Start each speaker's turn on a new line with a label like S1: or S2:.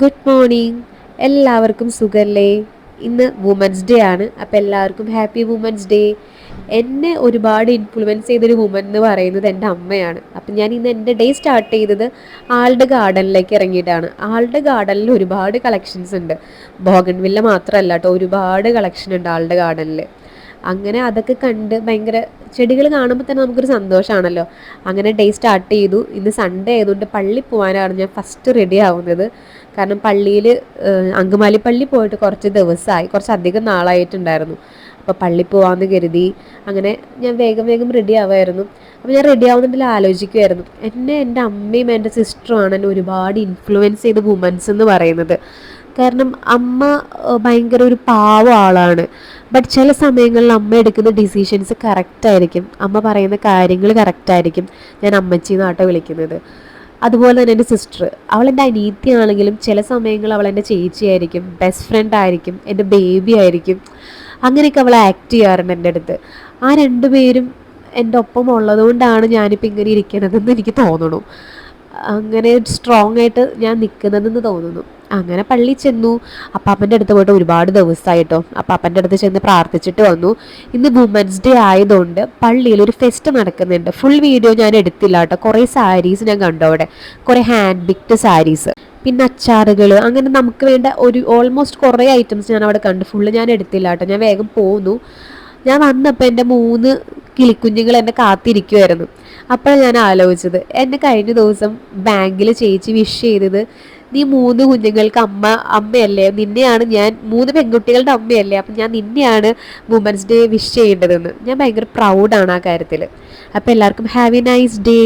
S1: Good morning. എല്ലാവർക്കും സുഖല്ലേ? ഇന്ന് വുമൻസ് ഡേ ആണ്. അപ്പോൾ എല്ലാവർക്കും ഹാപ്പി വുമൻസ് ഡേ. എന്നെ ഒരുപാട് ഇൻഫ്ലുവൻസ് ചെയ്തൊരു വുമൻ എന്ന് പറയുന്നത് എൻ്റെ അമ്മയാണ്. അപ്പം ഞാൻ ഇന്ന് എൻ്റെ ഡേ സ്റ്റാർട്ട് ചെയ്തത് ആളുടെ ഗാർഡനിലേക്ക് ഇറങ്ങിയിട്ടാണ്. ആളുടെ ഗാർഡനിൽ ഒരുപാട് കളക്ഷൻസ് ഉണ്ട്. ബോഗൺവില്ല മാത്രമല്ല കേട്ടോ, ഒരുപാട് കളക്ഷൻ ഉണ്ട് ആളുടെ ഗാർഡനിൽ. അങ്ങനെ അതൊക്കെ കണ്ട് ഭയങ്കര ചെടികൾ കാണുമ്പോൾ തന്നെ നമുക്കൊരു സന്തോഷമാണല്ലോ. അങ്ങനെ ഡേ സ്റ്റാർട്ട് ചെയ്തു. ഇന്ന് സൺഡേ ആയതുകൊണ്ട് പള്ളി പോകാനാണ് ഞാൻ ഫസ്റ്റ് റെഡി ആവുന്നത്. കാരണം പള്ളിയിൽ അങ്കമാലി പള്ളി പോയിട്ട് കുറച്ച് ദിവസമായി, കുറച്ചധികം നാളായിട്ടുണ്ടായിരുന്നു. അപ്പോൾ പള്ളി പോകാമെന്ന് കരുതി അങ്ങനെ ഞാൻ വേഗം വേഗം റെഡി ആവുമായിരുന്നു. അപ്പോൾ ഞാൻ റെഡി ആവുന്നതിൽ ആലോചിക്കുമായിരുന്നു, എൻ്റെ അമ്മയും എൻ്റെ സിസ്റ്ററുമാണ് എന്നെ ഒരുപാട് ഇൻഫ്ലുവൻസ് ചെയ്ത വുമൻസ് എന്ന് പറയുന്നത്. കാരണം അമ്മ ഭയങ്കര ഒരു പാവ ആളാണ്. ബട്ട് ചില സമയങ്ങളിൽ അമ്മ എടുക്കുന്ന ഡിസിഷൻസ് കറക്റ്റായിരിക്കും, അമ്മ പറയുന്ന കാര്യങ്ങൾ കറക്റ്റായിരിക്കും. ഞാൻ അമ്മച്ചി എന്നാട്ടോ വിളിക്കുന്നത്. അതുപോലെ തന്നെ എൻ്റെ സിസ്റ്റർ, അവൾ എൻ്റെ അനിയത്തിയാണെങ്കിലും ചില സമയങ്ങളിൽ അവൾ എൻ്റെ ചേച്ചിയായിരിക്കും, ബെസ്റ്റ് ഫ്രണ്ട് ആയിരിക്കും, എൻ്റെ ബേബി ആയിരിക്കും. അങ്ങനെയൊക്കെ അവൾ ആക്ട് ചെയ്യാറുണ്ട് എൻ്റെ അടുത്ത്. ആ രണ്ടുപേരും എൻ്റെ ഒപ്പം ഉള്ളതുകൊണ്ടാണ് ഞാനിപ്പോൾ ഇങ്ങനെ ഇരിക്കണതെന്ന് എനിക്ക് തോന്നുന്നു. അങ്ങനെ സ്ട്രോങ് ആയിട്ട് ഞാൻ നിൽക്കുന്നതെന്ന് തോന്നുന്നു. അങ്ങനെ പള്ളി ചെന്നു. അപ്പാപ്പൻ്റെ അടുത്ത് പോയിട്ട് ഒരുപാട് ദിവസമായിട്ടോ. അപ്പാപ്പൻ്റെ അടുത്ത് ചെന്ന് പ്രാർത്ഥിച്ചിട്ട് വന്നു. ഇന്ന് വുമൻസ് ഡേ ആയതുകൊണ്ട് പള്ളിയിൽ ഒരു ഫെസ്റ്റ് നടക്കുന്നുണ്ട്. ഫുൾ വീഡിയോ ഞാൻ എടുത്തില്ല കേട്ടോ. കുറേ സാരീസ് ഞാൻ കണ്ടു അവിടെ, കുറേ ഹാൻഡ് പിക്ഡ് സാരീസ്, പിന്നെ അച്ചാറുകൾ, അങ്ങനെ നമുക്ക് വേണ്ട ഒരു ഓൾമോസ്റ്റ് കുറേ ഐറ്റംസ് ഞാൻ അവിടെ കണ്ടു. ഫുള്ള് ഞാൻ എടുത്തില്ല കേട്ടോ, ഞാൻ വേഗം പോന്നു. ഞാൻ വന്നപ്പോൾ എൻ്റെ 3 കിളിക്കുഞ്ഞുങ്ങൾ എന്നെ കാത്തിരിക്കുമായിരുന്നു. അപ്പോഴാണ് ഞാൻ ആലോചിച്ചത്, എന്നെ കഴിഞ്ഞ ദിവസം ബാങ്കിൽ ചേച്ചി വിഷ് ചെയ്തത്, നീ 3 കുഞ്ഞുങ്ങൾക്ക് അമ്മയല്ലേ, നിന്നെയാണ് ഞാൻ 3 പെൺകുട്ടികളുടെ അമ്മയല്ലേ, അപ്പം ഞാൻ നിന്നെയാണ് വുമൻസ് ഡേ വിഷ് ചെയ്യേണ്ടതെന്ന്. ഞാൻ ഭയങ്കര പ്രൗഡാണ് ആ കാര്യത്തിൽ. അപ്പോൾ എല്ലാവർക്കും ഹാവ് എ നൈസ് ഡേ.